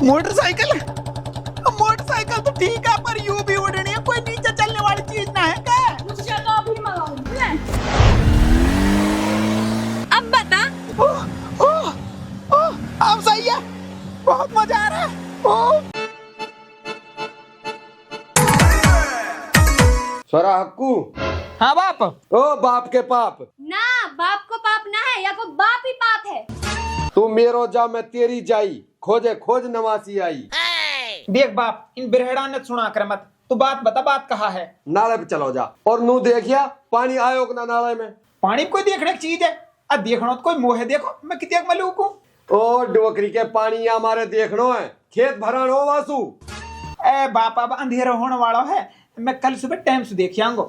Motorcycle motorcycle तो ठीक है, पर यूं भी उड़नी है, कोई नीचे चलने वाली चीज ना है क्या? मुझे तो अभी मंगाऊंगी मैं। अब बता। ओह ओह ओह, अब सही है, बहुत मजा आ रहा है। ओह छोरा हक्कू। हाँ बाप। ओ बाप के पाप, ना बाप को पाप ना है, या को बाप ही पाप है। तू मेरो जा मैं तेरी जाई, खोजे खोज नवासी आई। देख बाप, इन बिरहड़ा ने सुना कर मत, तू बात बता, बात कहा है? नाले पे चलो जा और नू देखिया पानी आयो ना नाले में। पानी कोई देखने की चीज है? अब देखना तो कोई मोह है, देखो मैं कितने मलूक हूँ। ओ डोकरी के पानी हमारे देखनो है, खेत भरानो वासु। ए बाप, अब अंधेरा होने वाला है, मैं कल सुबह टाइम से देख आऊंगा।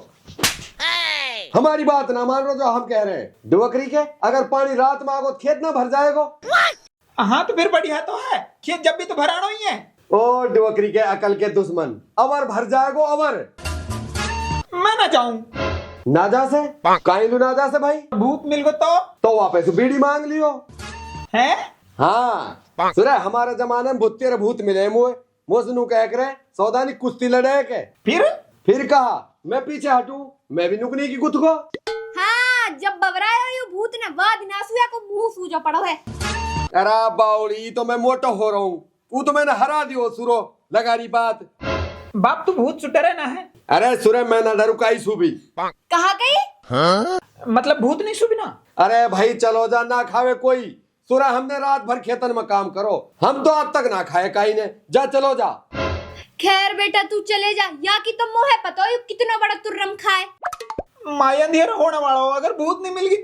हमारी बात ना मान लो जो हम कह रहे हैं। डोकरी के अगर पानी रात में आगो खेत ना भर जाएगा। हाँ तो फिर बढ़िया तो है, खेत जब भी तो भराना ही है। ओ डोकरी के अकल के दुश्मन, अवर भर जाएगो अवर। मैं ना जाऊं। नाजा से काइलू नाजा से भाई, भूत मिल गो तो वापस बीड़ी मांग लियो है। हाँ सुरे, हमारे जमाने में भूत भूत मिले मुझे, मोसनू कह करे सौदानी कुश्ती लड़े के। फिर कहा मैं पीछे हटूं, मैं भी नुकनी की गुथ को। हाँ, जब बबराए हो भूत ने बाद नासुया को मुंह सूजा पड़ो है। अरे बाउली, तो मैं मोटा हो रहा हूँ, वो तो मैंने हरा दियो सुरो लगारी बात। बाप तू भूत से डरे ना है? अरे सुरे मैं ना डरू काई सुबी। कहा गई? हाँ? मतलब भूत नहीं सुबी ना? अरे भाई चलो जा, ना खावे कोई। सुरा हमने रात भर खेतन में काम करो, हम तो आज तक ना खाए काई ने। जा चलो जा। खैर बेटा तू चले जा, या की तो मोह पता हो कितना बड़ा तुर्रम खाए। माया अंधेरा होने वाला हो, अगर भूत नहीं मिल गई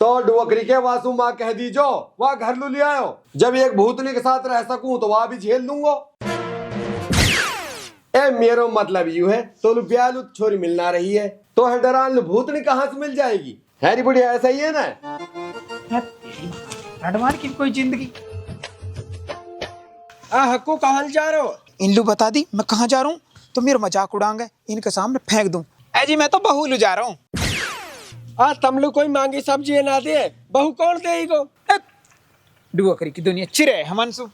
तो डुवकरी के वासु माँ कह दीजो वहाँ घर लू ले आयो। जब एक भूतनी के साथ रह सकूं तो वहाँ भी झेल लूंगा। ए मेरो मतलब यू है, तो ब्यालू छोरी मिलना रही है तो है डरान भूतनी कहाँ से मिल जाएगी? हैरी बुढ़िया ऐसा ही है ना। हटवार की कोई जिंदगी। हक्कू कहाँ जा रहे हो? इनलू बता दी मैं कहाँ जा रहा हूँ तो मेरा मजाक उड़ाएंगे, इनके सामने फेंक दूं। जी मैं तो बहू लू जा रहा हूँ। तमलू कोई मांगी सब्जी ना दे, बहू कौन देगा? डुवकरी की दुनिया चिरे हमनसु।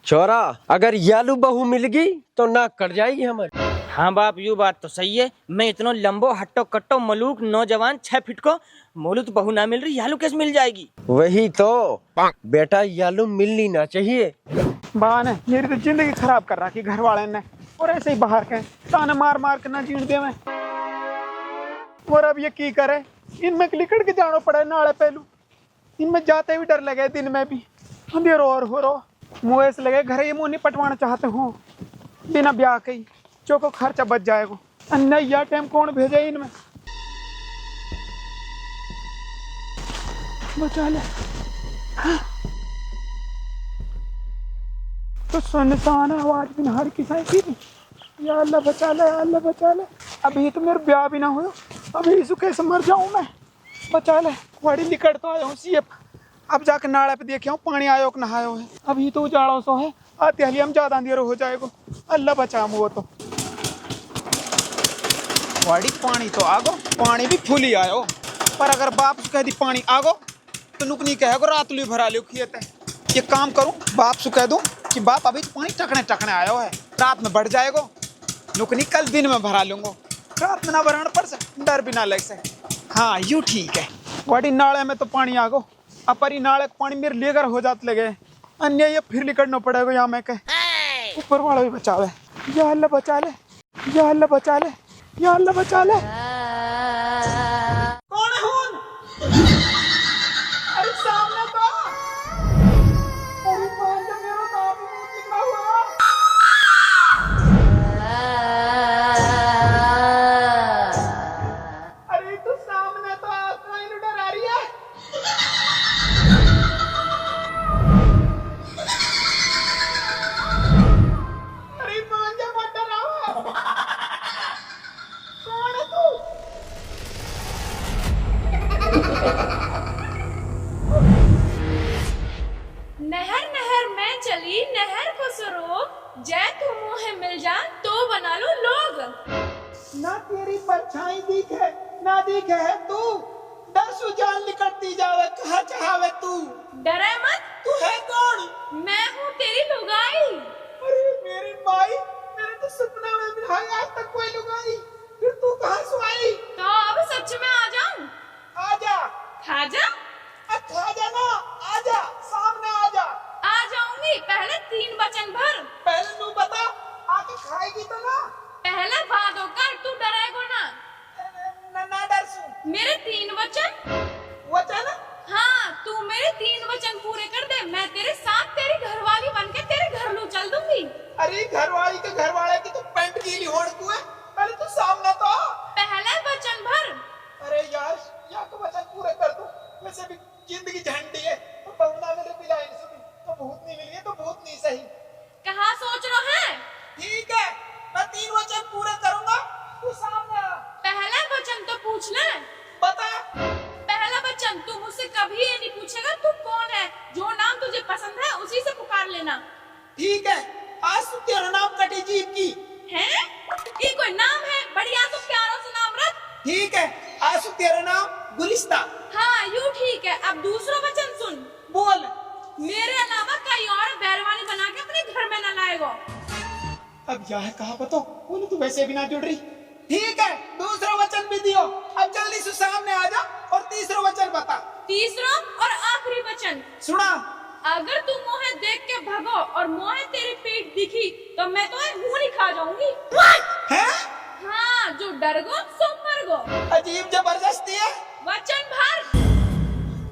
छोरा अगर यालू बहू मिल गई तो नाक कट जाएगी हमारी। हाँ बाप, यू बात तो सही है। मैं इतना लंबो हट्टो कट्टो मलूक नौजवान 6 फीट को मोलू तो बहू ना मिल रही, यालू कैसे मिल जाएगी? वही तो बेटा, यालू मिलनी ना चाहिए। बा ने मेरी तो जिंदगी खराब कर रखी घर वाले ने, और ऐसे ही बाहर के ताने मार मार के ना जीण दे मैं। और अब ये की करे, इनमें लिकड़ के जाना पड़े नाले पहलू। इनमें जाते भी डर लगे, दिन में भी अंधेरो और हो रो। मुँह ऐसे लगे घर ये मुँह नहीं पटवाना चाहते हूँ, बिना ब्याह के ही चौको खर्चा बच जाएगा। नहीं यार टाइम कौन भेजे इनमें, बचा ले। हाँ। तो सुनसान आवाज भी ना हर किसी की। या अल्लाह बचा ले, अल्लाह बचा ले। अभी तो मेरा ब्याह भी ना हुआ, अभी इसको कैसे मर जाऊं मैं? बचा ले। बड़ी निकट तो आया हूँ सीएफ, अब जाके नाले पे देखे हूँ पानी आयो कि नहायो है। अभी तो उजाड़ो सो है, आते हली हम ज्यादा अंधेरा हो जाएगा। अल्लाह बचा वो तो। बड़ी पानी तो आगो, पानी भी फुल ही आयो, पर अगर बाप से कह दी पानी आगो तो नुकनी कहेगो रात लू भरा लियो खेत है। ये काम करूं, बाप से कह दूं कि बाप अभी तो पानी टकने टकने आयो है, रात में बढ़ जाएगा। नुकनी कल दिन में भरा लूंगा, रात में ना भराने पर से डर भी ना लग से। हाँ यूँ ठीक है। बड़ी नाले में तो पानी आगो, अपरी नाले का पानी मेरे लेकर हो जाते लगे, अन्य ये फिर निकलना पड़ेगा। यहाँ मैं कह ऊपर वाला भी बचावे। या अल्लाह बचा ले, या अल्लाह बचा ले, या अल्लाह बचा ले। कौन है हुन? अरे सामने तो। अरे मान जा, मेरा नाम ही भूत लिखा हुआ। अरे तू सामने तो कहीं नहीं डरा रही है? अरे मान जा, मत डराओ। कौन है तू? नहर नहर मैं चली नहर को सरोग, जय तू मुँह मिल जा तो बना लो लोग। ना तेरी परछाई दिखे ना दिखे है तू, दसू जान निकलती जावे कहाँ चाहवे तू। डरे मत, तू है कौन? मैं हूँ देना। ठीक है, आज से तेरा नाम कटी जीत की है? ये कोई नाम है? बढ़िया तो प्यारों से नाम रख। ठीक है, आज से तेरा नाम गुलिस्ता। हाँ यूँ ठीक है। अब दूसरा वचन सुन। बोल। मेरे अलावा कई और बैरवानी बना के अपने घर में न लाएगो। अब यह कहा बताओ, बोले तू वैसे भी ना जुड़ रही। ठीक है, दूसरा वचन भी दियो। अब जल्दी से सामने आ जा और तीसरा वचन बता। तीसरा और आखिरी वचन सुना। अगर तू मोहे देख के भगो और मोहे तेरी पीठ दिखी तो मैं तुम्हें मुंह नहीं खा जाऊंगी। है? हाँ, जो डर गो सो मर गो। अजीब जबरदस्ती है। वचन भर।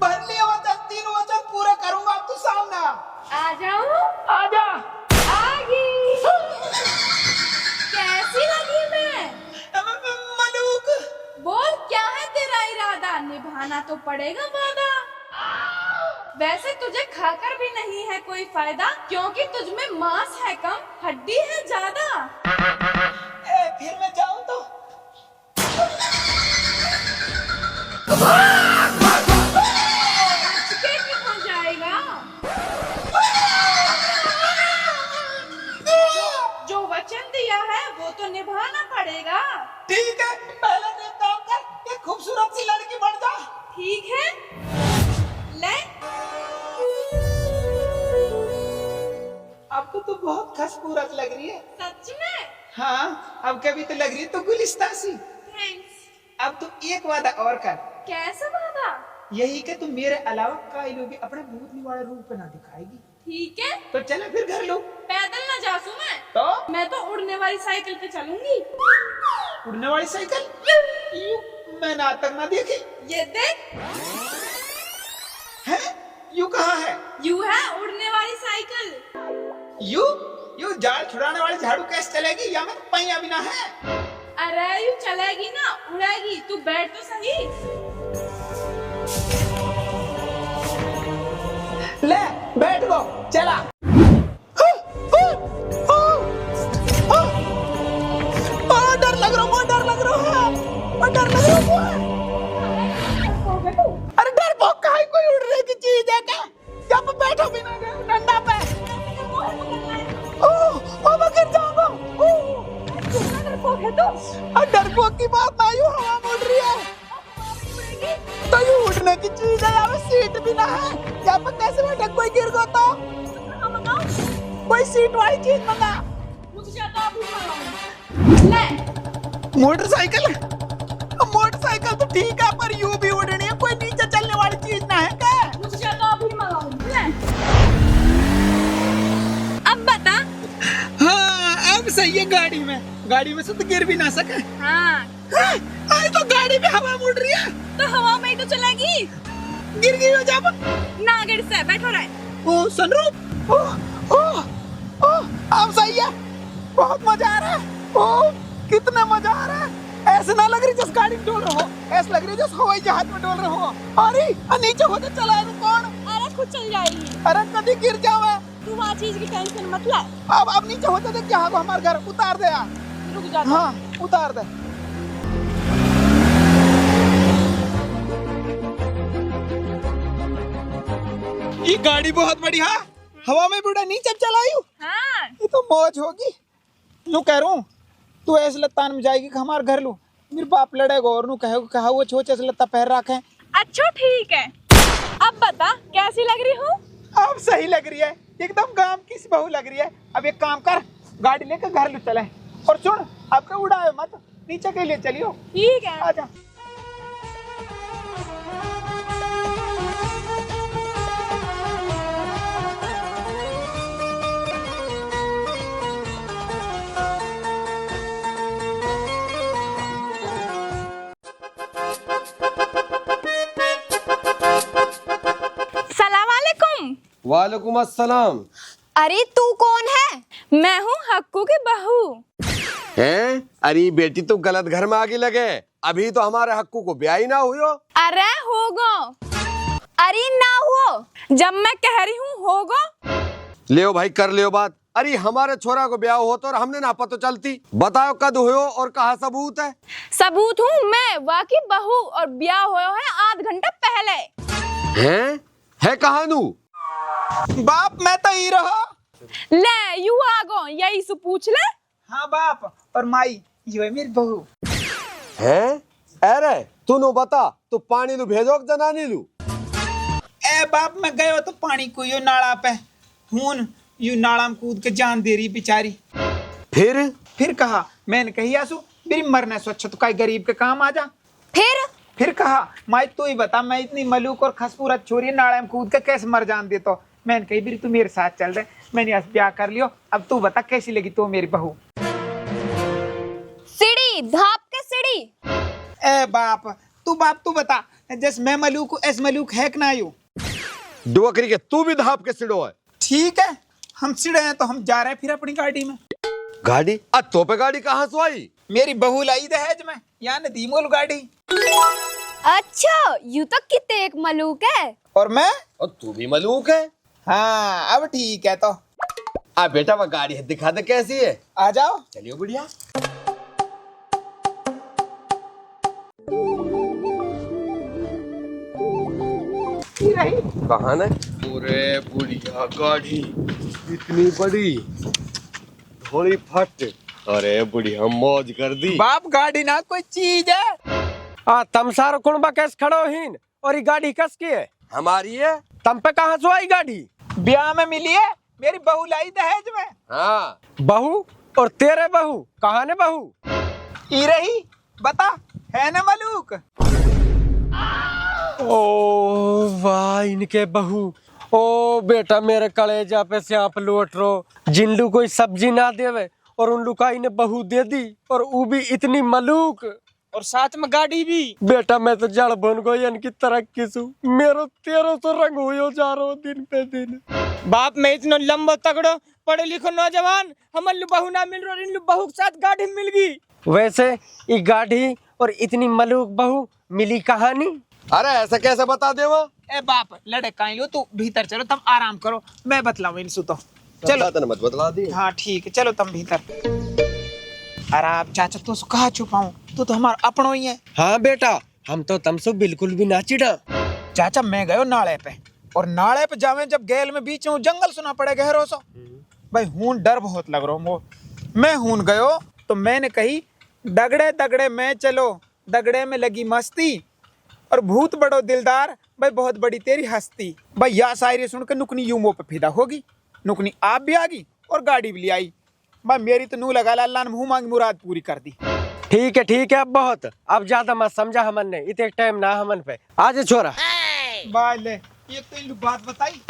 भर लिया वचन, 3 वचन पूरा करूंगा। अब तू सामने आ जाऊं? आ जा। आगी। कैसी लगी मैं? मलूक। बोल, क्या है तेरा इरादा? निभाना तो पड़ेगा वादा। वैसे तुझे खाकर भी नहीं है कोई फायदा, क्योंकि तुझ में मांस है कम, हड्डी है ज्यादा। फिर मैं जाऊं तो? के हो जाएगा। जो वचन दिया है वो तो निभाना पड़ेगा। ठीक है, पहले तो एक काम कर, एक खूबसूरत सी लड़की बन जा। ठीक है, ले। अब तो तू बहुत खूबसूरत लग रही है। सच में? हाँ, अब कभी तो लग रही है तो गुलिस्ता सी। थैंक्स। अब तू एक वादा और कर। कैसा वादा? यही कि तू मेरे अलावा काई लोग अपने भूतनी वाले रूप ना दिखाएगी। ठीक है, तो चला फिर घर लो। पैदल ना जासू मैं। तो मैं तो उड़ने वाली साइकिल पे चलूंगी। उड़ने वाली साइकिल? मैंने आज तक ना देखी। ये देख। है? यू कहाँ है? यू है उड़ने वाली साइकिल। यू जाल छुड़ाने वाली झाड़ू कैसे चलेगी? या मैं पहिया बिना है? अरे यू चलेगी ना, उड़ेगी। तू बैठ तो सही। ले बैठ गो, चला। डर लग रहा है, डर लग रहा है, डर लग रहा है। अरे डर भौंक काहे, कोई उड़ने की चीज है क्या? यहाँ पे बैठो बिना डंडा पे। ओ मैं गिर जाऊंगा। डरपोक की बात ना, यूं हवा में उड़ रही है। तो यूं उड़ने की चीज है, यहाँ पे सीट भी ना है। यहाँ पे कैसे बैठे, कोई गिर गो तो? कोई सीट वाली चीज मंगा। मोटरसाइकिल? मोटरसाइकिल तो ठीक है, पर यूं भी उड़नी है। कोई नीचे चलने वाली चीज ना है क्या? अब बता। हाँ, अब सही है। गाड़ी में से तो गिर भी ना सके। हाँ, अरे तो गाड़ी में हवा में उड़ रही है। तो हवा में ही तो चलेगी। गिर गई हो जा। ना गिर से बैठो रहे। ओ सनरूफ। ओ अब सही है। बहुत मजा आ रहा है। ओ कितना मजा आ रहा है। ऐसे ना लग रही जैसे गाड़ी में डोल रहे हो, ऐसे लग रही जैसे हवाई जहाज में डोल रहे हो। अरे नीचे होते चला है कौन? अरे खुद चल जाएगी। अरे कभी गिर जावे। तू वहाँ चीज की टेंशन मत ले। अब नीचे होते देख, यहाँ को हमारे घर उतार दे यार। रुक जा। हाँ उतार दे। ये गाड़ी बहुत बढ़िया, हवा में बुढ़ा नीचे चलाई। हाँ। ये तो मौज होगी। नु कह रहा हूँ, तू ऐसे लत्तान में जाएगी कि हमारे घर लू। मेरे बाप लड़ेगा और नु कहेगा कहा वो छोटे से लत्ता पैर रखे। अच्छा ठीक है, अब बता कैसी लग रही हूँ? अब सही लग रही है, एकदम गांव की सी बहू लग रही है। अब एक काम कर, गाड़ी लेकर घर लू चले। और सुन, आपका उड़ाए मत, नीचे के लिए चलियो। ठीक है। आजा। वालेकुम अस्सलाम। अरे तू कौन है? मैं हूँ हक्कू की बहू। हैं? अरे बेटी तो गलत घर में आगे लगे। अभी तो हमारे हक्कू को ब्याह ही ना हुई हो। अरे होगो। अरे ना हो, जब मैं कह रही हूँ होगो। लियो भाई कर लियो बात। अरे हमारे छोरा को ब्याह हो तो और हमने ना पता चलती। बताओ कद हुयो और कहाँ सबूत है? सबूत हूँ मैं वाकी बहू और ब्याह हुआ है आध घंटा पहले। हैं? है कहाँ नू? बाप मैं तो ही रहो, ले यू आगो यही सु पूछ ले। हाँ बाप और माई, यो है मेरी बहू। हैं? अरे तू नु बता, तू पानी लू भेजो कि जनानी लू? ए बाप मैं गयो तो पानी को यो नाला पे हून यू नाला में कूद के जान दे रही बेचारी। फिर कहा मैंने कही आसू मेरी मरने स्वच्छ तो काय गरीब के काम आ जा। फिर कहा माई तू ही बता, मैं इतनी मलूक और खसपूरा छोरी नाला में कूद के कैसे मर जान देता। मैंने कही बीरी तू मेरे साथ चल रहे, मैंने आज ब्याह कर लियो, अब तू बता कैसी लगी तो मेरी बहू। सीढ़ी धाप के सीढ़ी। ए बाप तू बता, जैसे मैं मलूक हूँ ऐसे मलूक है कि ना यू? डुअकरी के तू भी धाप के सिड़ो है। ठीक है हम सिड़े हैं तो हम जा रहे हैं फिर अपनी गाड़ी में। गाड़ी? तो पे गाड़ी कहाँ से आई? मेरी बहू लाई दहेज में, यानी दीमोल गाड़ी। अच्छा यू तो कितने एक मलूक है। और मैं? और तू भी मलूक है। हाँ अब ठीक है तो। आ बेटा वो गाड़ी है, दिखा दे कैसी है। आ जाओ। चलियो बुढ़िया। कहाँ है? पूरे बुढ़िया गाड़ी इतनी बड़ी थोड़ी फट। अरे बुढ़िया मौज कर दी। बाप गाड़ी ना कोई चीज है। तम सारो कुणबा कैस खड़ो हिन और ये गाड़ी कस की है? हमारी है। तम पे कहाँ से आई गाड़ी? ब्याह में मिली है, मेरी बहू लाई दहेज में। हाँ बहू? और तेरे बहू कहाँ ने बहू? ई रही बता, है ना मलूक? ओ वाह इनके बहू। ओ बेटा मेरे कलेजा पे से आप लौट रो, जिनलू कोई सब्जी ना देवे और उन लुकाई ने बहू दे दी, और वो भी इतनी मलूक, और साथ में गाड़ी भी। बेटा मैं तो जड़ बन गई इनकी तरक्की सु। मेरो तेरो तो रंग हो जा रहा दिन पे दिन। बाप मैं इतना लंबा तगड़ो पढ़े लिखो नौजवान, हमन बहू ना मिल रही, इन बहू के साथ गाड़ी मिल गई। वैसे ये गाड़ी और इतनी मलूक बहू मिली कहानी? अरे ऐसा कैसे बता दे वो? ए बाप लड़े काई लो, तू भीतर चलो, तुम आराम करो, मैं बतलाऊं इनसु तो। चलो मत बतला दी। हाँ ठीक है चलो तुम भीतर। अरे आप चाचा तो कहा छुपाऊं, तू तो हमारा अपनों ही है। हाँ बेटा हम तो तुमसे बिल्कुल भी ना चिढ़ा। चाचा मैं गयो नाले पे, और नाले पे जावे जब गैल में बीच में जंगल सुना पड़े गहरो सो भाई, हून डर बहुत लग रहा हूँ। मैं हून गयो तो मैंने कही दगड़े दगड़े में चलो, दगड़े में लगी मस्ती, और भूत बड़ो दिलदार भाई बहुत बड़ी तेरी हस्ती। भाई या शायरी सुन के नुकनी यूं मुंह पे फिदा होगी, नुकनी आप भी आ गई और गाड़ी भी ले आई। भाई मेरी तो नू लगा अल्लाह ने मुंह मांगी मुराद पूरी कर दी। ठीक है अब बहुत, अब ज्यादा मत समझा हमन ने, इतने टाइम ना हमन पे। आज छोरा बाय ले, ये तो बात बताई।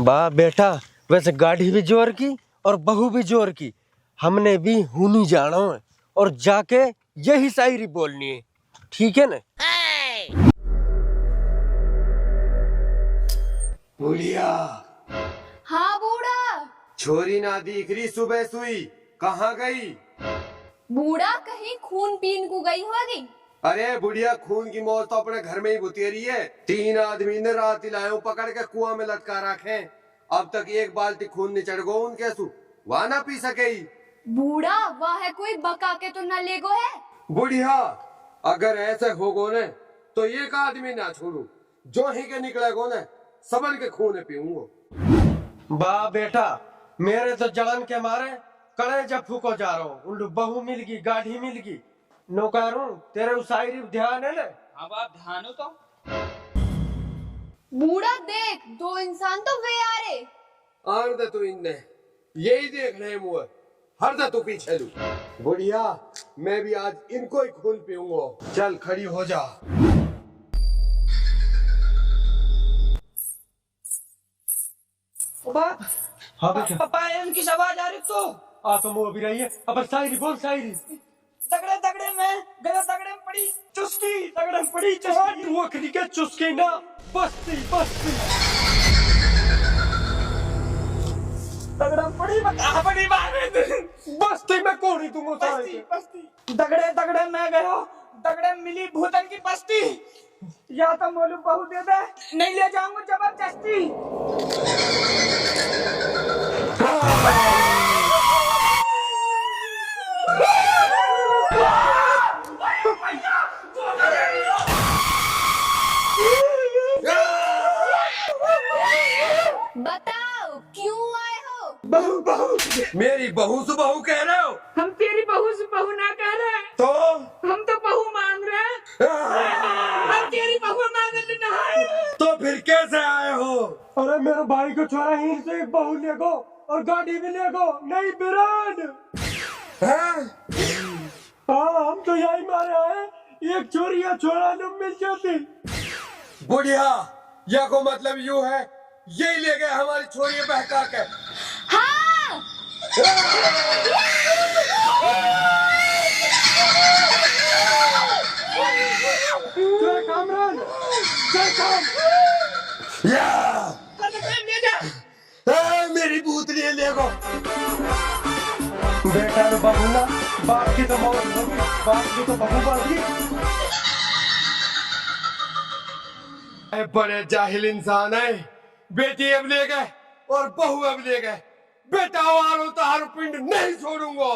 वाह बेटा, वैसे गाड़ी भी जोर की और बहू भी जोर की। हमने भी हुनी जाना है और जाके यही शायरी बोलनी है, ठीक है ना? बुढ़िया हाँ बूढ़ा। छोरी ना दिख रही, सुबह सुई कहाँ गई? बूढ़ा कहीं खून पीन को गई होगी। अरे बुढ़िया खून की मौत तो अपने घर में ही बुतेरी है। 3 आदमी ने रात लाए पकड़ के कुआं में लटका रखे, अब तक 1 बाल्टी खून निचड़ गो उनके सु, वह ना पी सके। बूढ़ा वह है कोई बका के तो न लेगो है। बुढ़िया अगर ऐसे होगो ने तो 1 आदमी ना छोड़ू, जो ही के निकलेगो ने सबन के खून पीऊंगो। वाह बेटा, मेरे तो जलन के मारे कलेजा फूको जा रहा हूँ। उन बहू मिल गई, गाड़ी मिल गई, नौकरों तेरे उस शायरी ध्यान है ना? अब आप ध्यान हो तो। बूढ़ा देख, 2 इंसान तो वे आ रहे। आन दे तू इनने, यही देख रहे मुँह हर दे तू पीछे लू। बुढ़िया मैं भी आज इनको ही खून पीऊंगा। चल खड़ी हो जा। हाँ बेटा। पापा उनकी आवाज आ रही तो। तो मुँह भी रही है, अब शायरी बोल शायरी। तगड़े तगड़े में गयो, तगड़े में पड़ी चुस्की, तगड़े में पड़ी चुस्की। वकरी के चुस्की ना, बस्ती बस्ती। तगड़े में पड़ी बड़ी बस्ती में कौन तुम बस्ती बस्ती। तगड़े तगड़े में गयो, तगड़े में मिली भूतन की बस्ती। या तो मोलू बहू दे दे, नहीं ले जाऊंगा जबरदस्ती। बताओ क्यों आए हो? बहू बहू मेरी बहू से बहू कह रहे हो? हम तेरी बहू से बहू ना कह रहे हैं, तो हम तो बहू मांग रहे हैं। हम तेरी बहू मांगने ना आए। तो फिर कैसे आए हो? अरे मेरे भाई को छोरा ही से एक बहू ले गो और गाड़ी भी ले गो, नहीं बिरान। हाँ हम तो यही मारे आए, एक चोरी या छोरा न मिल जाती। बुढ़िया, यह को मतलब यूं है यही ले गए हमारी छोरी बहका के। हाँ। चल कामरान, चल काम। मेरी भूतनी ले गो। बेटा ने बहू ना, बाप की तो मौत होगी, बाप की तो बहू बागी। बड़े जाहिल इंसान है, बेटी अब ले गए और बहू अब ले गए। बेटा वालों तो हर पिंड नहीं छोड़ूंगा।